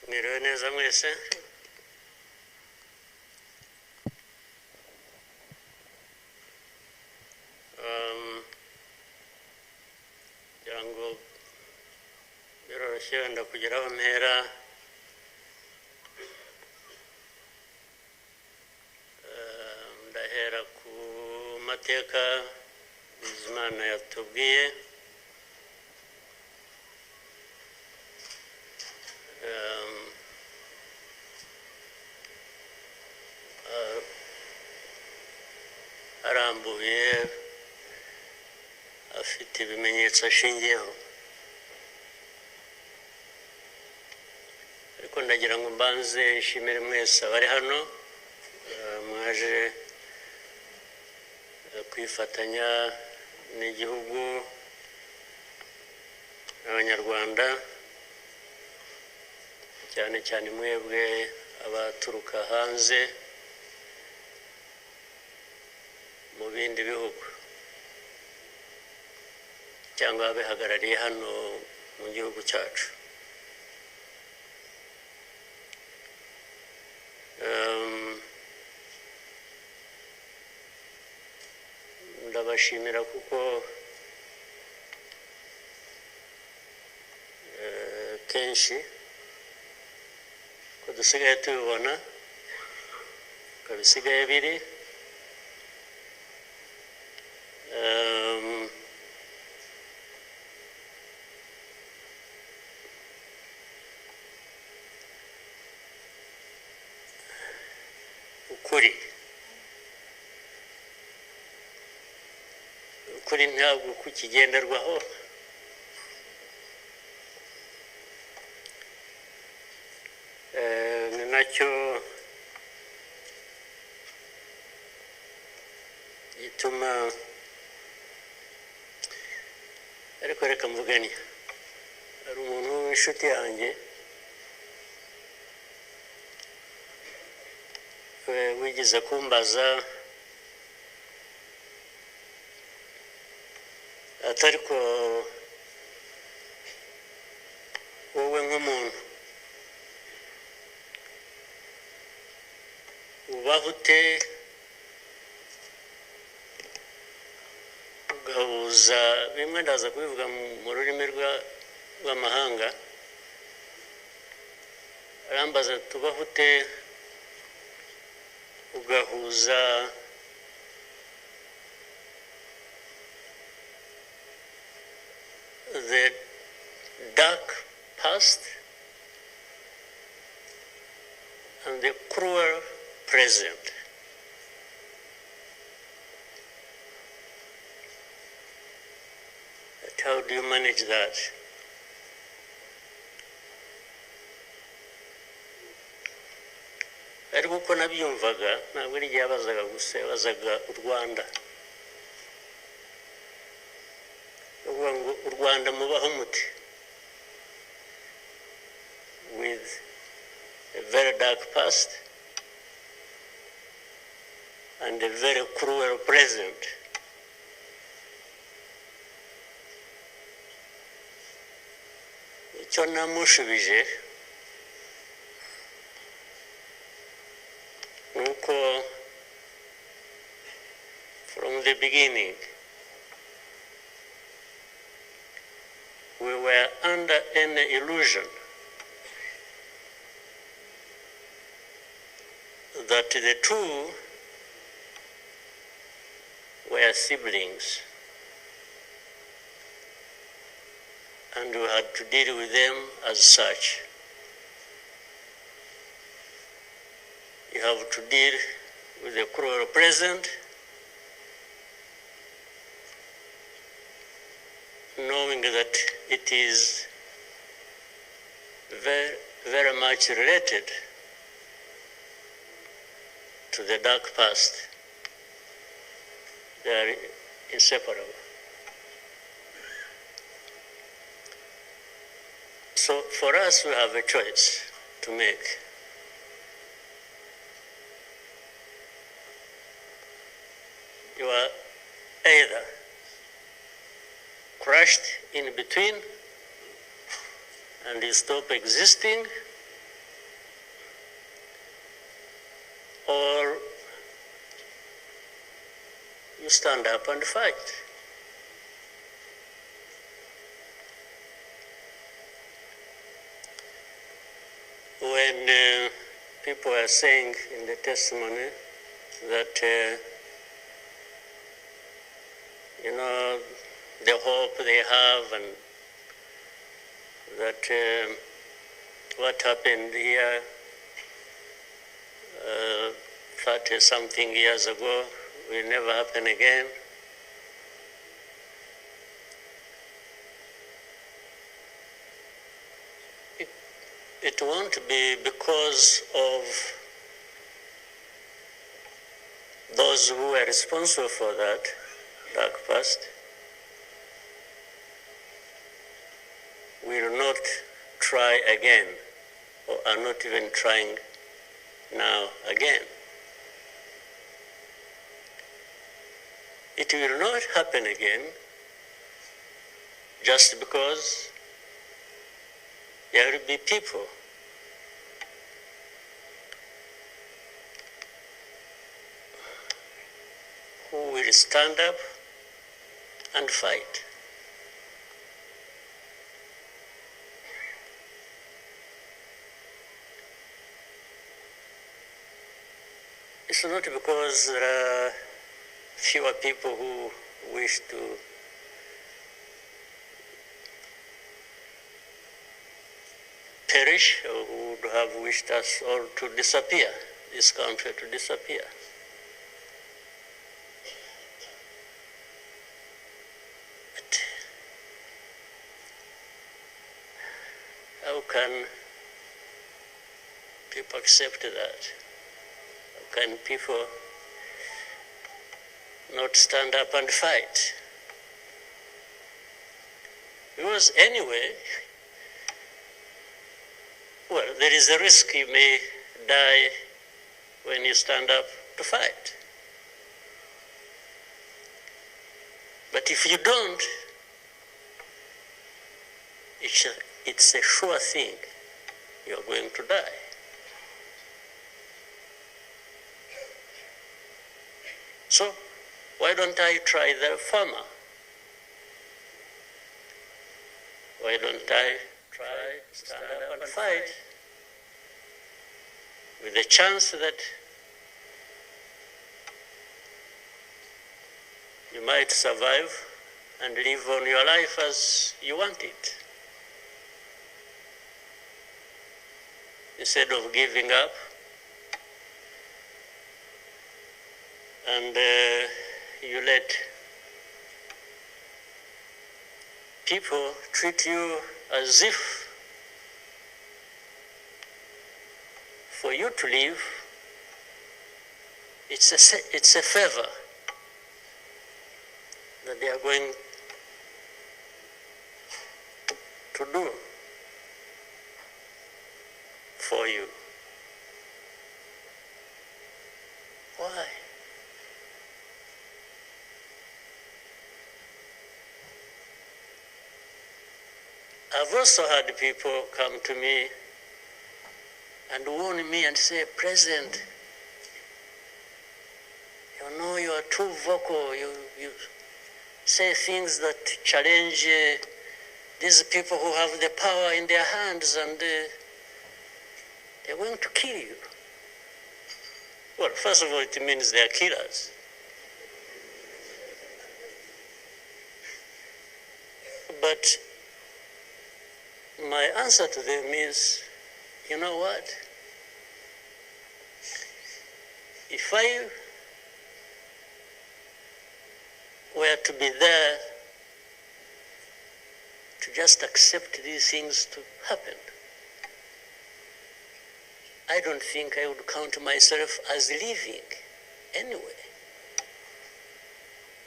Mwiriwe neza mwese. Jango biroroshye wenda kugeraho mpera. Ndahera ku mateka Bizimana yatubwiye. Arambuye afite ibimenyetso ashingiyeho, ariko ndagira ngo mbanze nshimire mwese abari hano mwaje kwifatanya n'igihugu n'abanyarwanda, cyane cyane mwebwe abaturuka hanze mu bindi bihugu cyangwa abihagarariye hano mu gihugu cyacu. Ndabashimira kuko kenshi ko dusigaye tubibona ko bisigaye biri ukuri ntabwo kukigenderwaho. Ni nacyo gituma, ariko reka mvugane, hari umuntu w'inshuti yanjye wigeze kumbaza atari ko wowe nk'umuntu ubaho ute ugahuza bimwe, ndaza kubivuga mu rurimi rw'amahanga, arambaza tubaho ute ugahuza the dark past and the cruel present. But how do you manage that? Ariko uko nabyumvaga ntabwo ari igihe yabazaga gusa, yabazaga u Rwanda. Uvuga ngo u Rwanda mubaho muti, with a very dark past and a very cruel present. Icyo namushubije nuko from the beginning we were under an illusion that the two were siblings and we had to deal with them as such. You have to deal with the cruel present, knowing that it is very, very much related to the dark past. They are inseparable. So for us, we have a choice to make. You are either crushed in between and you stop existing, or you stand up and fight. When people are saying in the testimony that, the hope they have and that what happened here 30-something years ago will never happen again. It won't be because of those who were responsible for that dark past. Will not try again, or are not even trying now again. It will not happen again just because there will be people who will stand up and fight. It's not because there are fewer people who wish to perish or who would have wished us all to disappear, this country to disappear. But how can people accept that? How can people not stand up and fight? Because anyway, well, there is a risk you may die when you stand up to fight. But if you don't, it's a sure thing you're going to die. So, why don't I try the farmer? Why don't I try to stand up and fight with the chance that you might survive and live on your life as you want it, instead of giving up and you let people treat you as if for you to live, it's a favor that they are going to do for you. Why? I've also had people come to me and warn me and say, President, you know you are too vocal, you say things that challenge these people who have the power in their hands and they're going to kill you. Well, first of all, it means they're killers. But my answer to them is, you know what? If I were to be there to just accept these things to happen, I don't think I would count myself as living anyway.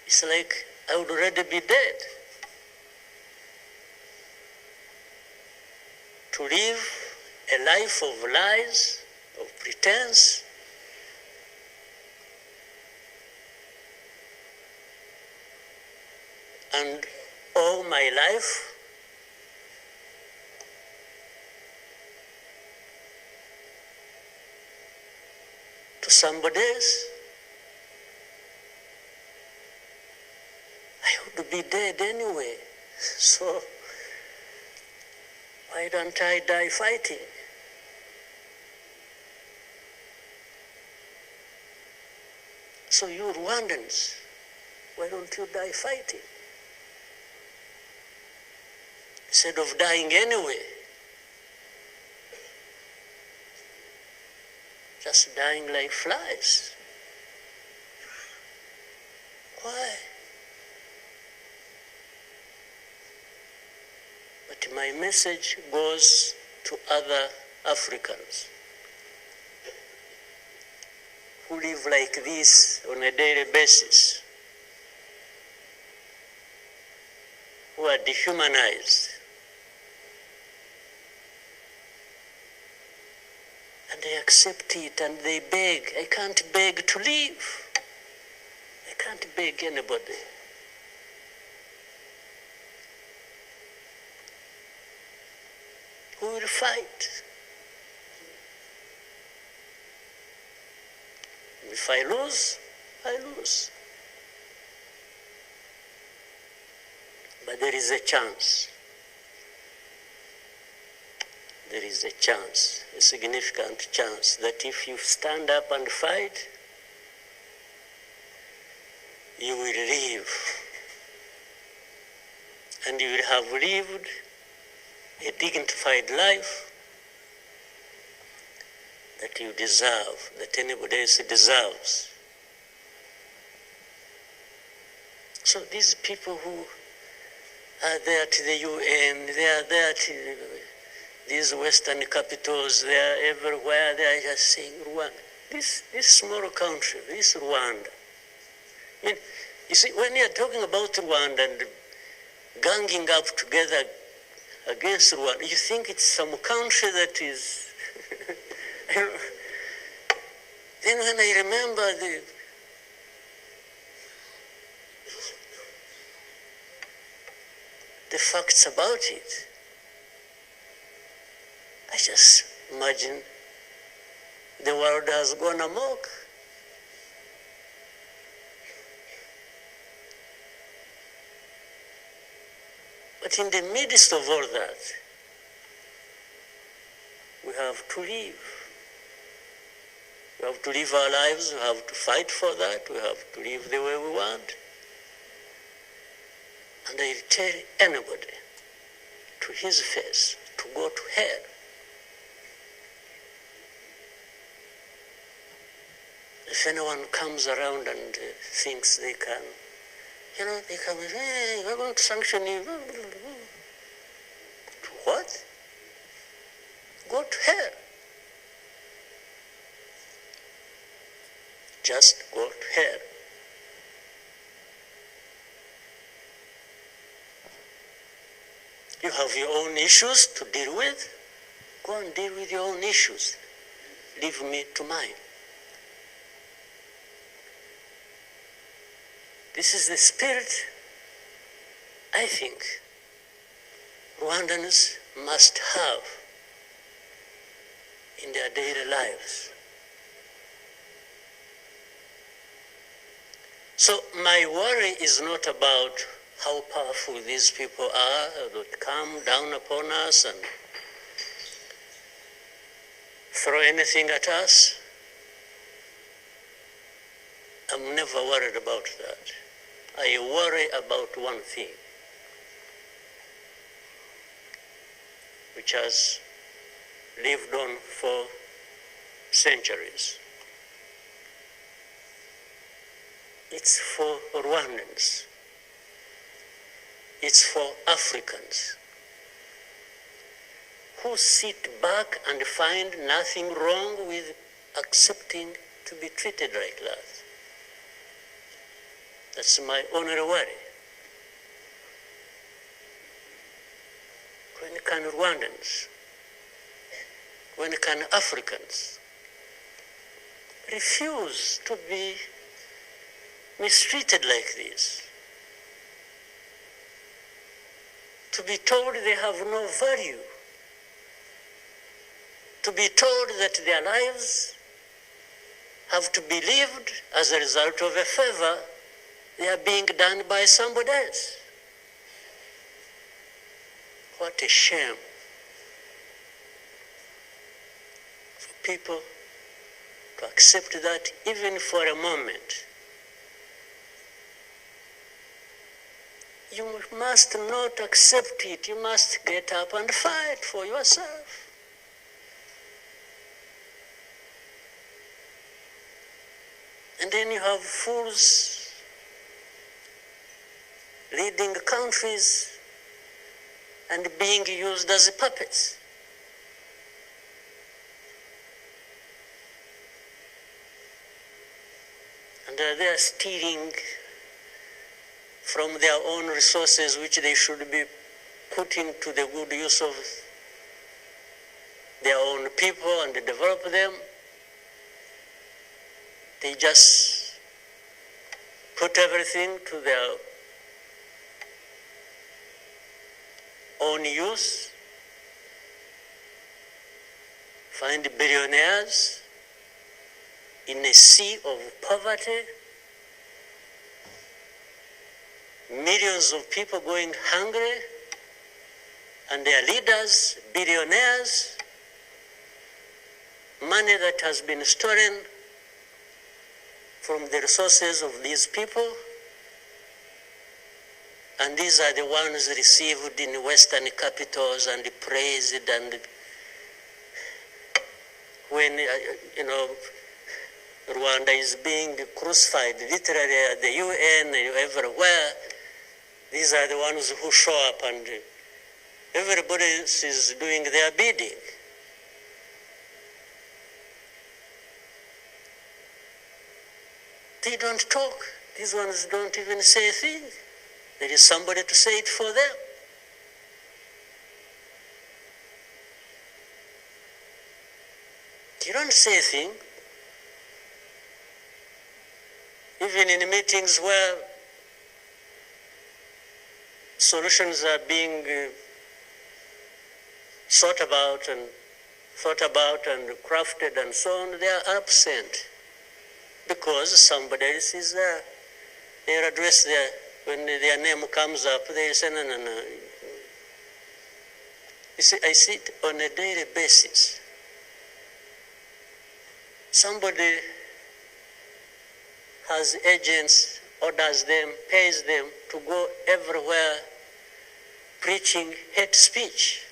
It's like I would already be dead. To live a life of lies, of pretense, and all my life to somebody else, I would be dead anyway. So why don't I die fighting? So you Rwandans, why don't you die fighting? Instead of dying anyway, just dying like flies. Why? But my message goes to other Africans who live like this on a daily basis, who are dehumanized. And they accept it and they beg. I can't beg to live. I can't beg anybody. Who will fight? If I lose, I lose. But there is a chance. There is a chance, a significant chance, that if you stand up and fight, you will live. And you will have lived a dignified life that you deserve, that anybody else deserves. So these people who are there to the UN, they are there to these Western capitals, they are everywhere, they are just saying, Rwanda, this small country, this Rwanda. I mean, you see, when you are talking about Rwanda and ganging up together against Rwanda, you think it's some country that is... Then when I remember the facts about it, I just imagine the world has gone amok. But in the midst of all that, we have to live. We have to live our lives, we have to fight for that, we have to live the way we want. And I'll tell anybody to his face to go to hell. If anyone comes around and thinks they can, they come, hey, we're going to sanction you. To what? Go to hell. Just go to hell. You have your own issues to deal with. Go and deal with your own issues. Leave me to mine. This is the spirit, I think, Rwandans must have in their daily lives. So my worry is not about how powerful these people are that come down upon us and throw anything at us. I'm never worried about that. I worry about one thing, which has lived on for centuries. It's for Rwandans. It's for Africans who sit back and find nothing wrong with accepting to be treated like that. That's my only worry. When can Rwandans, when can Africans refuse to be mistreated like this? To be told they have no value, to be told that their lives have to be lived as a result of a favor they are being done by somebody else. What a shame for people to accept that even for a moment. You must not accept it. You must get up and fight for yourself. And then you have fools leading countries and being used as puppets. And they are stealing from their own resources, which they should be putting to the good use of their own people and develop them. They just put everything to their own use, find billionaires in a sea of poverty, millions of people going hungry, and their leaders, billionaires, money that has been stolen from the resources of these people, and these are the ones received in Western capitals and praised, and when, Rwanda is being crucified literally at the UN everywhere, these are the ones who show up and everybody else is doing their bidding. They don't talk. These ones don't even say a thing. There is somebody to say it for them. You don't say a thing. Even in meetings where solutions are being thought about and crafted and so on, they are absent because somebody else is there. They are addressed there. When their name comes up, they say, no. You see, I see it on a daily basis. Somebody has agents, orders them, pays them to go everywhere preaching hate speech,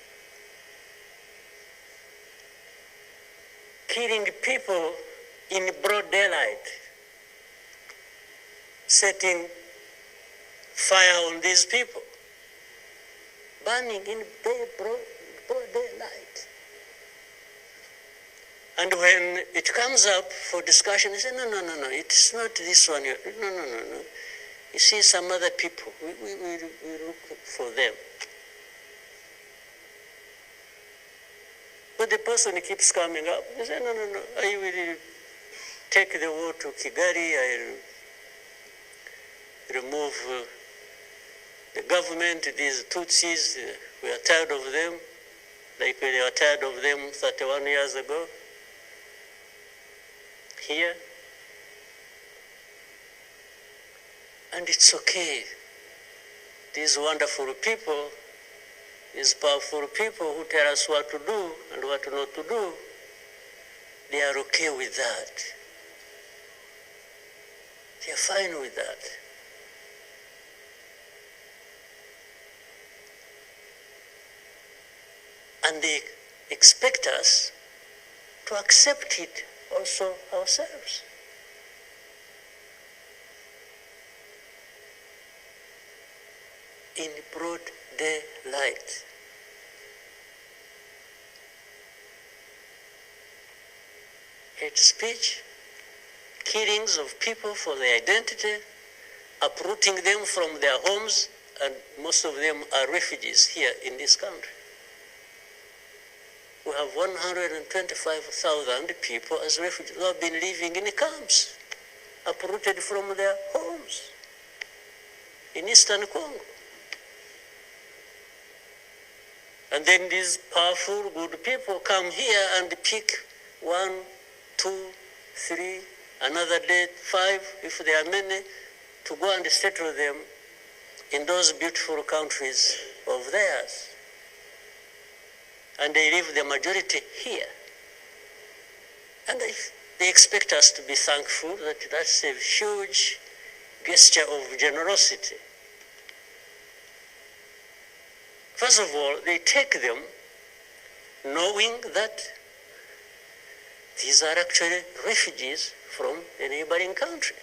killing people in broad daylight, setting fire on these people, burning in broad daylight. And when it comes up for discussion, they say, no, it's not this one. No. You see some other people, we look for them. But the person keeps coming up. They say, no, I will take the war to Kigali, I'll remove the government, these Tutsis, we are tired of them, like we were tired of them 31 years ago. Here. And it's okay. These wonderful people, these powerful people who tell us what to do and what not to do, they are okay with that. They are fine with that. And they expect us to accept it also ourselves. In broad daylight. Hate speech, killings of people for their identity, uprooting them from their homes, and most of them are refugees here in this country. We have 125,000 people as refugees who have been living in camps, uprooted from their homes in Eastern Congo. And then these powerful, good people come here and pick 1, 2, 3, another day 5, if there are many, to go and settle them in those beautiful countries of theirs. And they leave the majority here. And they expect us to be thankful that that's a huge gesture of generosity. First of all, they take them knowing that these are actually refugees from a neighboring country.